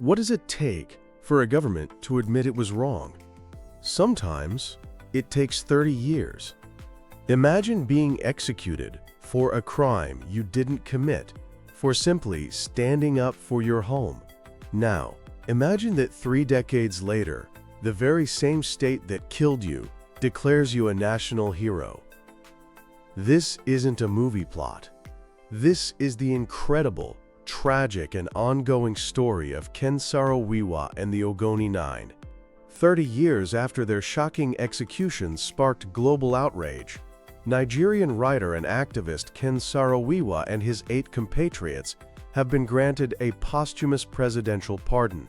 What does it take for a government to admit it was wrong? Sometimes it takes 30 years. Imagine being executed for a crime you didn't commit, for simply standing up for your home. Now, imagine that 3 decades later, the very same state that killed you declares you a national hero. This isn't a movie plot. This is the incredible, tragic, and ongoing story of Ken Saro-Wiwa and the Ogoni Nine. 30 years after their shocking executions sparked global outrage, Nigerian writer and activist Ken Saro-Wiwa and his 8 compatriots have been granted a posthumous presidential pardon.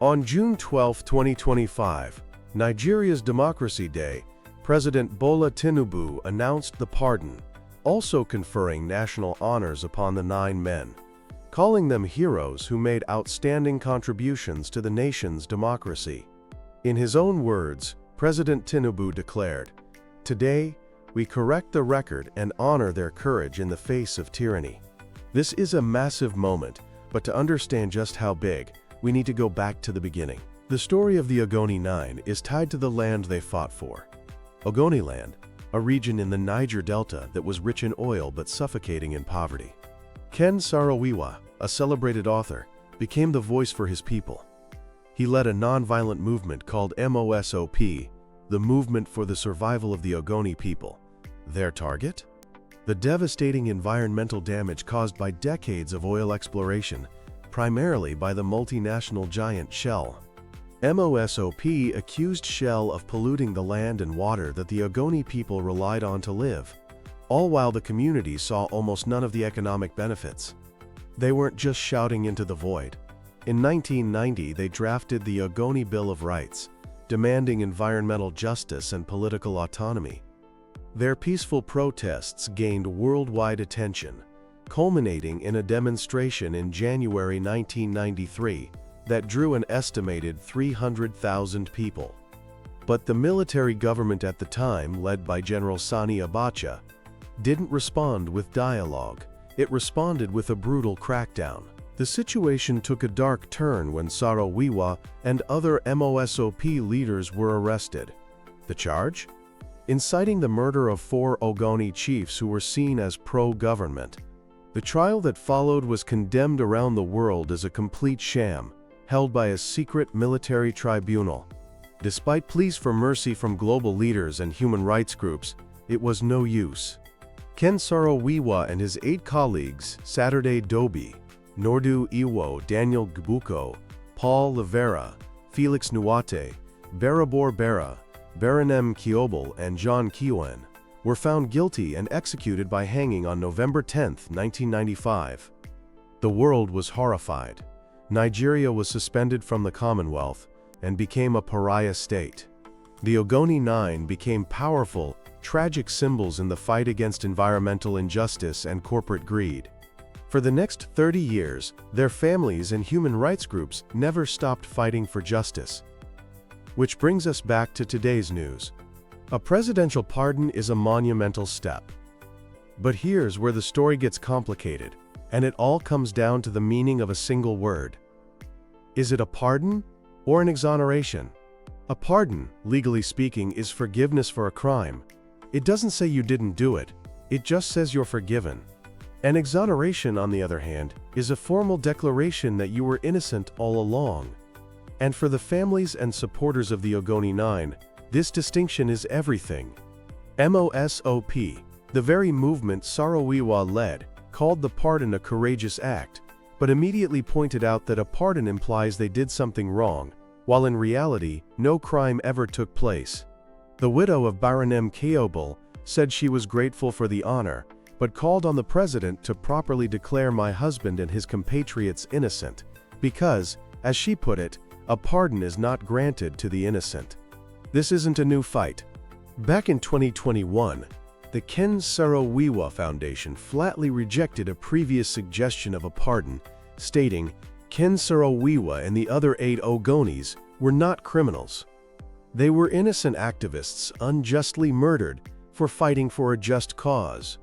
On June 12, 2025, Nigeria's Democracy Day, President Bola Tinubu announced the pardon, also conferring national honors upon the 9 men, calling them heroes who made outstanding contributions to the nation's democracy. In his own words, President Tinubu declared, "Today, we correct the record and honor their courage in the face of tyranny." This is a massive moment, but to understand just how big, we need to go back to the beginning. The story of the Ogoni Nine is tied to the land they fought for. Ogoni land, a region in the Niger Delta that was rich in oil but suffocating in poverty. Ken Saro-Wiwa, a celebrated author, became the voice for his people. He led a nonviolent movement called MOSOP, the Movement for the Survival of the Ogoni People. Their target? The devastating environmental damage caused by decades of oil exploration, primarily by the multinational giant Shell. MOSOP accused Shell of polluting the land and water that the Ogoni people relied on to live, all while the community saw almost none of the economic benefits. They weren't just shouting into the void. In 1990, they drafted the Ogoni Bill of Rights, demanding environmental justice and political autonomy. Their peaceful protests gained worldwide attention, culminating in a demonstration in January 1993 that drew an estimated 300,000 people. But the military government at the time, led by General Sani Abacha, didn't respond with dialogue. It responded with a brutal crackdown. The situation took a dark turn when Saro-Wiwa and other MOSOP leaders were arrested. The charge? Inciting the murder of 4 Ogoni chiefs who were seen as pro-government. The trial that followed was condemned around the world as a complete sham, held by a secret military tribunal. Despite pleas for mercy from global leaders and human rights groups, it was no use. Ken Saro-Wiwa and his 8 colleagues, Saturday Dobi, Nordu Iwo, Daniel Gbuko, Paul Livera, Felix Nuate, Barabor Bera, Baranem Kiobel, and John Kiwen, were found guilty and executed by hanging on November 10, 1995. The world was horrified. Nigeria was suspended from the Commonwealth and became a pariah state. The Ogoni Nine became powerful, tragic symbols in the fight against environmental injustice and corporate greed. For the next 30 years, their families and human rights groups never stopped fighting for justice. Which brings us back to today's news. A presidential pardon is a monumental step. But here's where the story gets complicated, and it all comes down to the meaning of a single word. Is it a pardon or an exoneration? A pardon, legally speaking, is forgiveness for a crime. It doesn't say you didn't do it, it just says you're forgiven. An exoneration, on the other hand, is a formal declaration that you were innocent all along. And for the families and supporters of the Ogoni Nine, this distinction is everything. MOSOP, the very movement Saro-Wiwa led, called the pardon a courageous act, but immediately pointed out that a pardon implies they did something wrong, while in reality, no crime ever took place. The widow of Baranem Kiobel said she was grateful for the honor, but called on the president to properly declare my husband and his compatriots innocent, because, as she put it, a pardon is not granted to the innocent. This isn't a new fight. Back in 2021, the Ken Saro-Wiwa Foundation flatly rejected a previous suggestion of a pardon, stating, Ken Saro-Wiwa and the other 8 Ogonis were not criminals. They were innocent activists unjustly murdered for fighting for a just cause.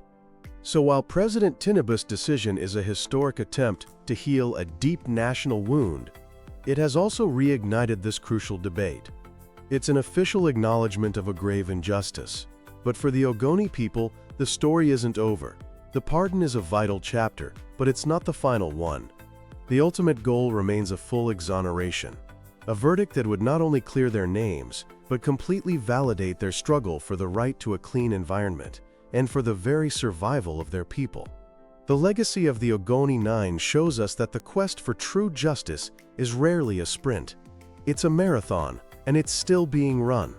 So while President Tinubu's decision is a historic attempt to heal a deep national wound, it has also reignited this crucial debate. It's an official acknowledgement of a grave injustice. But for the Ogoni people, the story isn't over. The pardon is a vital chapter, but it's not the final one. The ultimate goal remains a full exoneration, a verdict that would not only clear their names, but completely validate their struggle for the right to a clean environment and for the very survival of their people. The legacy of the Ogoni Nine shows us that the quest for true justice is rarely a sprint. It's a marathon, and it's still being run.